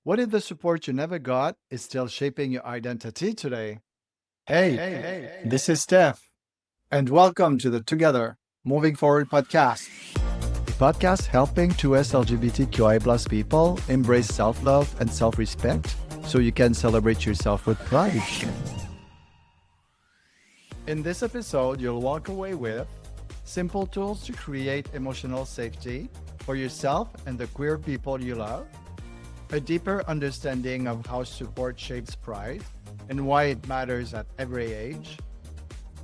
What if the support you never got is still shaping your identity today? Hey, this is Steph, and welcome to the Together Moving Forward podcast. A podcast helping 2S LGBTQI plus people embrace self love and self respect so you can celebrate yourself with pride. In this episode, you'll walk away with simple tools to create emotional safety for yourself and the queer people you love, a deeper understanding of how support shapes pride and why it matters at every age,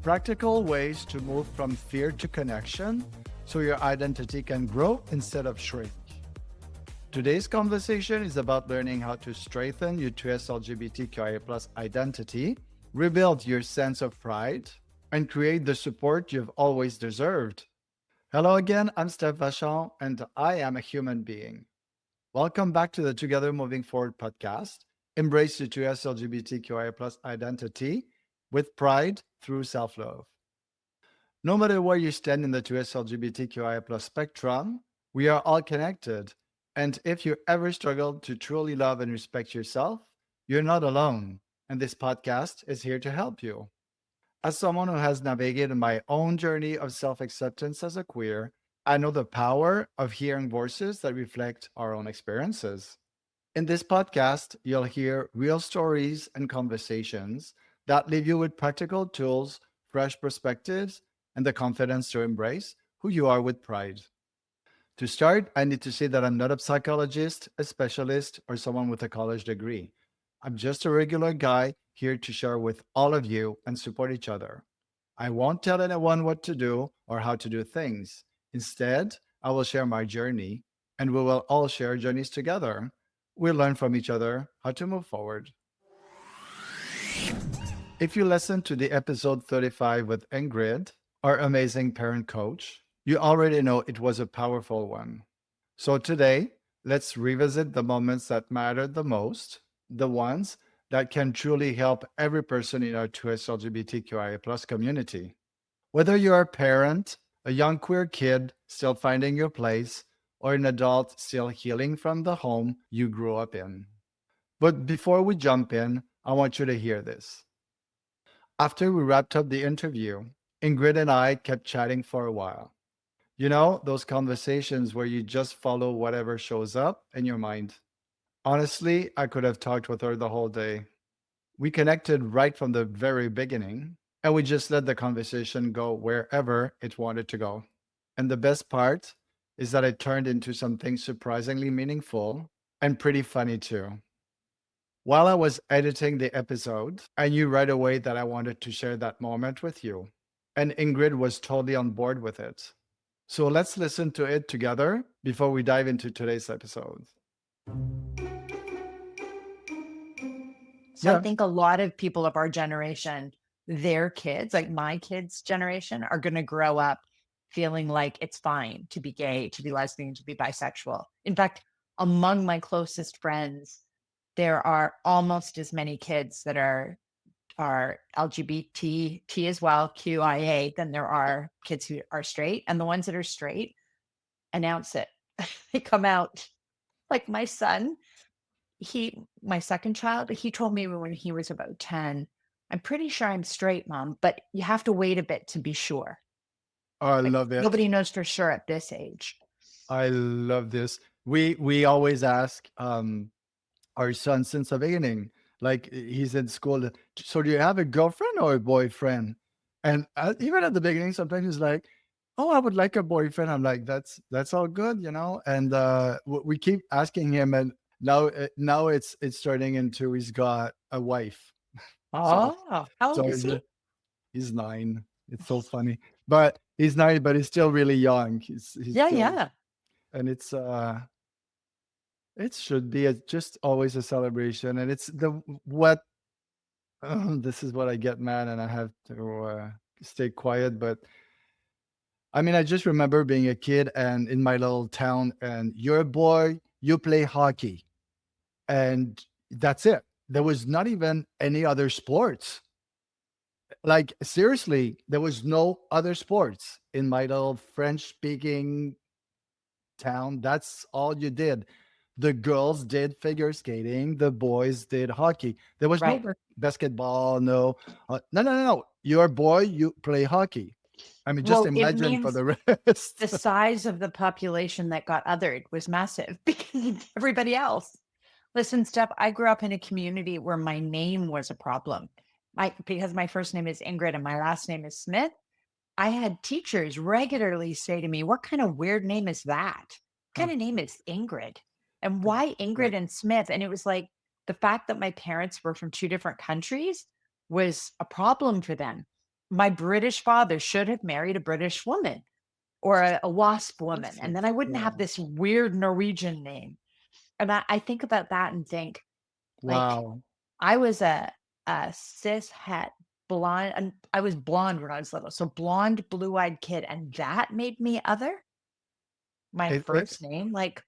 practical ways to move from fear to connection so your identity can grow instead of shrink. Today's conversation is about learning how to strengthen your 2S LGBTQIA plus identity, rebuild your sense of pride, and create the support you've always deserved. Hello again, I'm Steph Vachon, and I am a human being. Welcome back to the Together Moving Forward podcast. Embrace your 2S LGBTQIA plus identity with pride through self love. No matter where you stand in the 2S LGBTQIA plus spectrum, we are all connected. And if you ever struggle to truly love and respect yourself, you're not alone. And this podcast is here to help you. As someone who has navigated my own journey of self acceptance as a queer, I know the power of hearing voices that reflect our own experiences. In this podcast, you'll hear real stories and conversations that leave you with practical tools, fresh perspectives, and the confidence to embrace who you are with pride. To start, I need to say that I'm not a psychologist, a specialist, or someone with a college degree. I'm just a regular guy here to share with all of you and support each other. I won't tell anyone what to do or how to do things. Instead, I will share my journey, and we will all share journeys together. We'll learn from each other how to move forward. If you listened to the episode 35 with Ingrid, our amazing parent coach, you already know it was a powerful one. So today, let's revisit the moments that mattered the most, the ones that can truly help every person in our 2S LGBTQIA plus community. Whether you're a parent, a young queer kid still finding your place, or an adult still healing from the home you grew up in. But before we jump in, I want you to hear this. After we wrapped up the interview, Ingrid and I kept chatting for a while. You know, those conversations where you just follow whatever shows up in your mind. Honestly, I could have talked with her the whole day. We connected right from the very beginning, and we just let the conversation go wherever it wanted to go. And the best part is that it turned into something surprisingly meaningful and pretty funny too. While I was editing the episode, I knew right away that I wanted to share that moment with you. And Ingrid was totally on board with it. So let's listen to it together before we dive into today's episode. So I Yeah. think a lot of people of our generation, their kids, like my kids' generation, are going to grow up feeling like it's fine to be gay, to be lesbian, to be bisexual. In fact, among my closest friends, there are almost as many kids that are LGBT as well, QIA, than there are kids who are straight. And the ones that are straight announce it. They come out. Like my son, my second child, he told me when he was about 10, "I'm pretty sure I'm straight, mom, but you have to wait a bit to be sure." Oh, I Like love it. nobody knows for sure at this age. I love this. We always ask our son since the beginning. Like he's in school. So do you have a girlfriend or a boyfriend? And even at the beginning, sometimes he's like, "Oh, I would like a boyfriend." I'm like, "That's all good, you know." And we keep asking him, and now it's turning into he's got a wife. So Oh, how so old is he? he's 9. It's so funny, but he's 9, but he's still really young. He's Yeah, still, yeah. and it should be just always a celebration, and it's the what this is what I get mad, and I have to stay quiet. But I mean, I just remember being a kid and in my little town, and you're a boy, you play hockey, and that's it. There was not even any other sports. Like seriously, there was no other sports in my little French speaking town. That's all you did. The girls did figure skating, the boys did hockey. There was no Right. basketball, no, no. You're a boy, you play hockey. I mean, just Well, it imagine for means the the rest. size of the population that got othered was massive because of everybody else. Listen, Steph, I grew up in a community where my name was a problem. Because my first name is Ingrid and my last name is Smith, I had teachers regularly say to me, "What kind of weird name is that? What Huh, kind of name is Ingrid? And like, why Ingrid like, and Smith?" And it was like the fact that my parents were from two different countries was a problem for them. My British father should have married a British woman or a WASP woman, and then I wouldn't yeah. have this weird Norwegian name. And I think about that and think, like, Wow. I was a cis het blonde, and I was blonde when I was little. So blonde, blue-eyed kid, and that made me other. My It first name, like,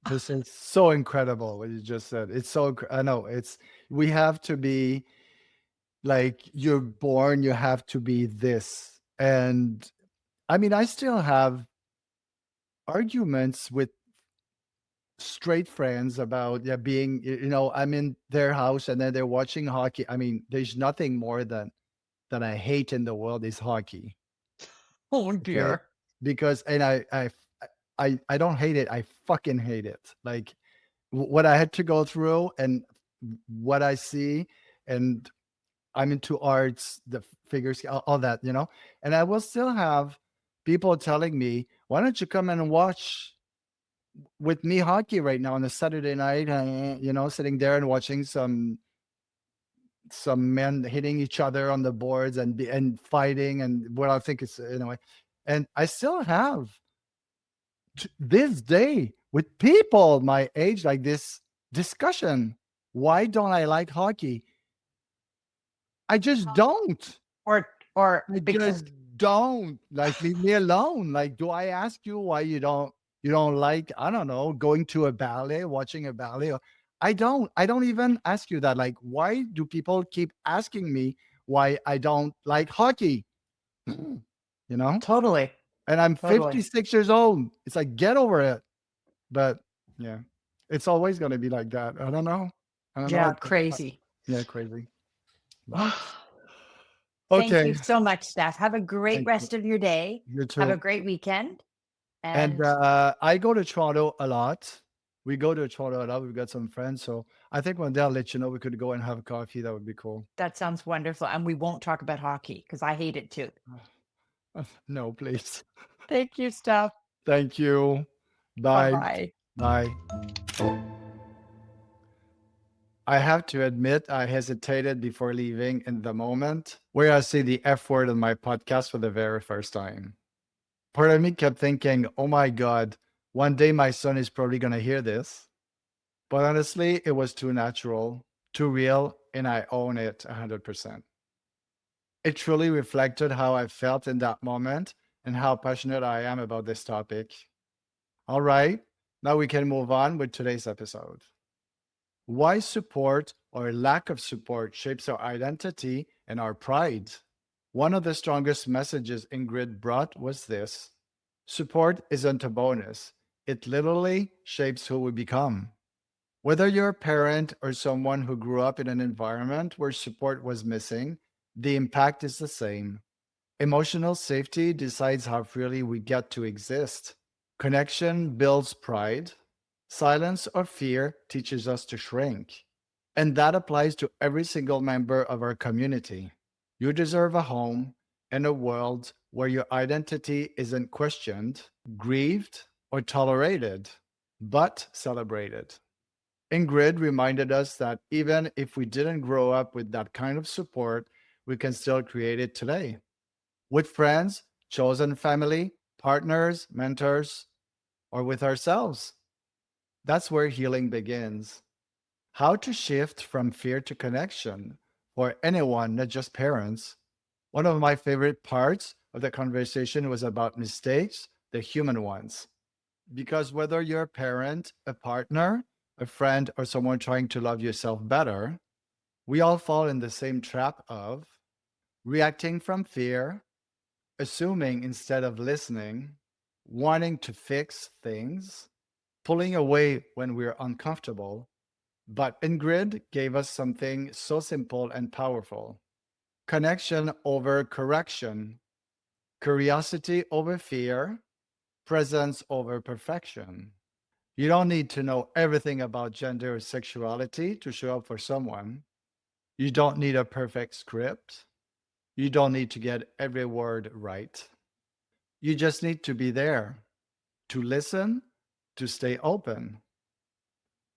this is so incredible what you just said. It's so I know it's we have to be like you're born, you have to be this. And I mean, I still have arguments with straight friends about yeah being I'm in their house and then they're watching hockey. I mean, there's nothing more than I hate in the world is hockey. oh Okay. dear. Because and I don't hate it, I fucking hate it. Like what I had to go through and what I see, and I'm into arts, the figures, all that, and I will still have people telling me, "Why don't you come and watch with me hockey right now on a Saturday night?" Sitting there and watching some men hitting each other on the boards and fighting and what I think is anyway, and I still have to this day with people my age like this discussion. Why don't I like hockey? I just don't. Or I because just don't. Like leave me alone. Like, do I ask you why you don't like, I don't know, going to a ballet, watching a ballet? Or I don't even ask you that. Like, why do people keep asking me why I don't like hockey? You know? totally, And I'm totally. 56 years old. It's like get over it. But yeah, it's always gonna be like that. I don't know. I don't know. Yeah, crazy. Yeah, crazy. But Thank okay. you so much, Steph. Have a great Thank you. rest of your day. You Have a too. great weekend. And And I go to Toronto a lot. We go to Toronto a lot. We've got some friends. So I think one day I'll let you know we could go and have a coffee. That would be cool. that sounds wonderful. And we won't talk about hockey because I hate it too. No, please. Thank you, Steph. Thank you. Bye Bye. bye. Bye. I have to admit, I hesitated before leaving in the moment where I see the F word on my podcast for the very first time. Part of me kept thinking, oh my God, one day my son is probably going to hear this. But honestly, it was too natural, too real, and I own it 100%. It truly reflected how I felt in that moment and how passionate I am about this topic. All right, now we can move on with today's episode. Why support or lack of support shapes our identity and our pride. One of the strongest messages Ingrid brought was this: support isn't a bonus, it literally shapes who we become. Whether you're a parent or someone who grew up in an environment where support was missing, the impact is the same. Emotional safety decides how freely we get to exist. Connection builds pride. Silence or fear teaches us to shrink. And that applies to every single member of our community. You deserve a home and a world where your identity isn't questioned, grieved, or tolerated, but celebrated. Ingrid reminded us that even if we didn't grow up with that kind of support, we can still create it today with friends, chosen family, partners, mentors, or with ourselves. That's where healing begins. How to shift from fear to connection for anyone, not just parents. One of my favorite parts of the conversation was about mistakes, the human ones. Because whether you're a parent, a partner, a friend, or someone trying to love yourself better, we all fall in the same trap of reacting from fear, assuming instead of listening, wanting to fix things, pulling away when we're uncomfortable. But Ingrid gave us something so simple and powerful: connection over correction, curiosity over fear, presence over perfection. You don't need to know everything about gender or sexuality to show up for someone. You don't need a perfect script. You don't need to get every word right. You just need to be there, to listen, to stay open.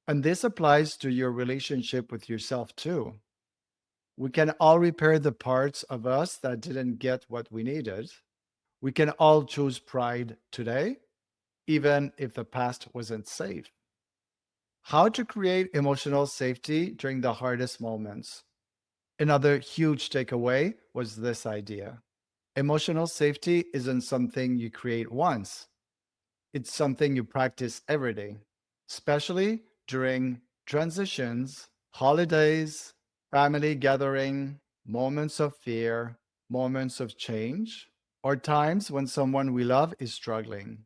And this applies to your relationship with yourself too. We can all repair the parts of us that didn't get what we needed. We can all choose pride today, even if the past wasn't safe. How to create emotional safety during the hardest moments. Another huge takeaway was this idea: emotional safety isn't something you create once, it's something you practice every day, especially during transitions, holidays, family gathering, moments of fear, moments of change, or times when someone we love is struggling.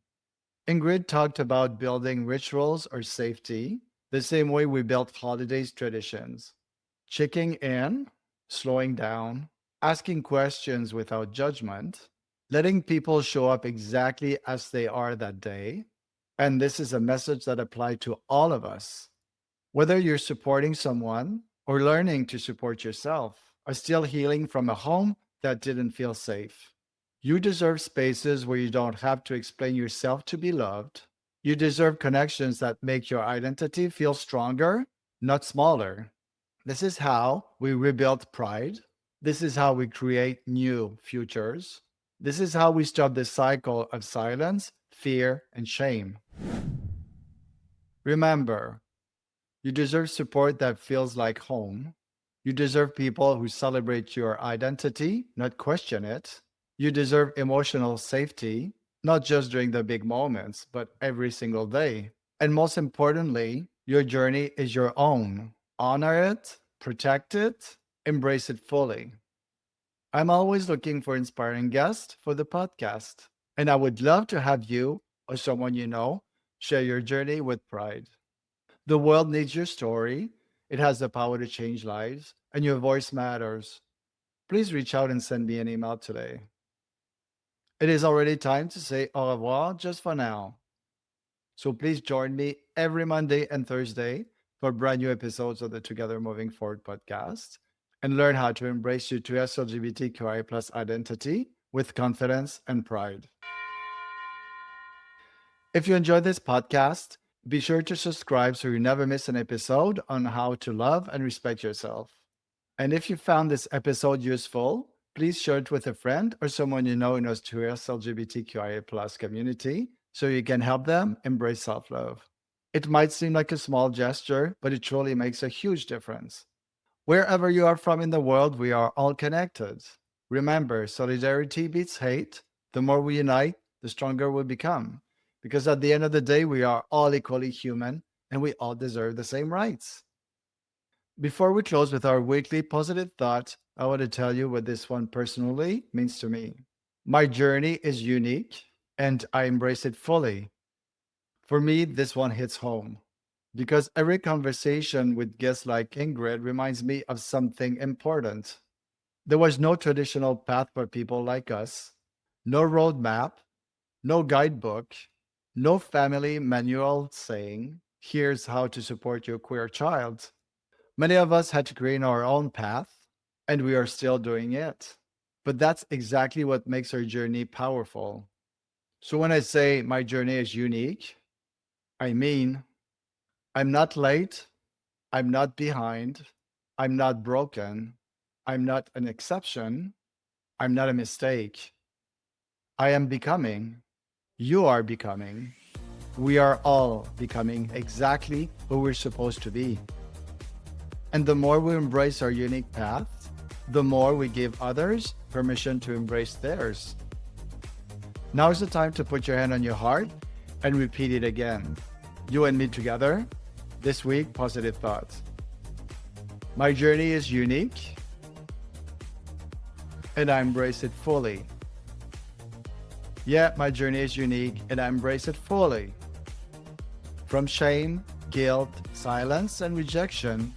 Ingrid talked about building rituals or safety the same way we built holidays traditions: checking in, slowing down, asking questions without judgment, letting people show up exactly as they are that day. And this is a message that applies to all of us. Whether you're supporting someone or learning to support yourself, or still healing from a home that didn't feel safe. You deserve spaces where you don't have to explain yourself to be loved. You deserve connections that make your identity feel stronger, not smaller. This is how we rebuild pride. This is how we create new futures. This is how we stop the cycle of silence, fear, and shame. Remember, you deserve support that feels like home. You deserve people who celebrate your identity, not question it. You deserve emotional safety, not just during the big moments, but every single day. And most importantly, your journey is your own. Honor it, protect it, embrace it fully. I'm always looking for inspiring guests for the podcast, and I would love to have you or someone you know share your journey with pride. The world needs your story. It has the power to change lives, and your voice matters. Please reach out and send me an email today. It is already time to say au revoir just for now. So please join me every Monday and Thursday for brand new episodes of the Together Moving Forward podcast and learn how to embrace your 2S LGBTQI plus identity with confidence and pride. If you enjoyed this podcast, be sure to subscribe so you never miss an episode on how to love and respect yourself. And if you found this episode useful, please share it with a friend or someone you know in Australia's LGBTQIA plus community so you can help them embrace self-love. It might seem like a small gesture, but it truly makes a huge difference. Wherever you are from in the world, we are all connected. Remember, solidarity beats hate. The more we unite, the stronger we become. Because at the end of the day, we are all equally human and we all deserve the same rights. Before we close with our weekly positive thought, I want to tell you what this one personally means to me. My journey is unique and I embrace it fully. For me, this one hits home because every conversation with guests like Ingrid reminds me of something important. There was no traditional path for people like us, no roadmap, no guidebook, no family manual saying, here's how to support your queer child. Many of us had to create our own path, and we are still doing it. But that's exactly what makes our journey powerful. So when I say my journey is unique, I mean I'm not late, I'm not behind, I'm not broken, I'm not an exception, I'm not a mistake. I am becoming, you are becoming, we are all becoming exactly who we're supposed to be. And the more we embrace our unique path, the more we give others permission to embrace theirs. Now is the time to put your hand on your heart and repeat it again. You and me together. This week, positive thoughts. My journey is unique and I embrace it fully. Yeah, my journey is unique and I embrace it fully. From shame, guilt, silence, and rejection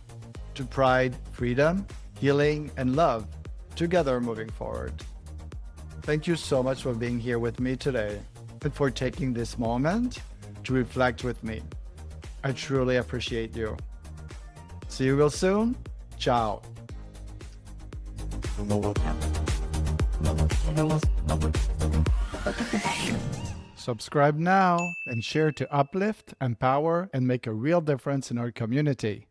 to pride, freedom, healing, and love, together moving forward. Thank you so much for being here with me today and for taking this moment to reflect with me. I truly appreciate you. See you real soon. Ciao. Subscribe now and share to uplift, empower, and make a real difference in our community.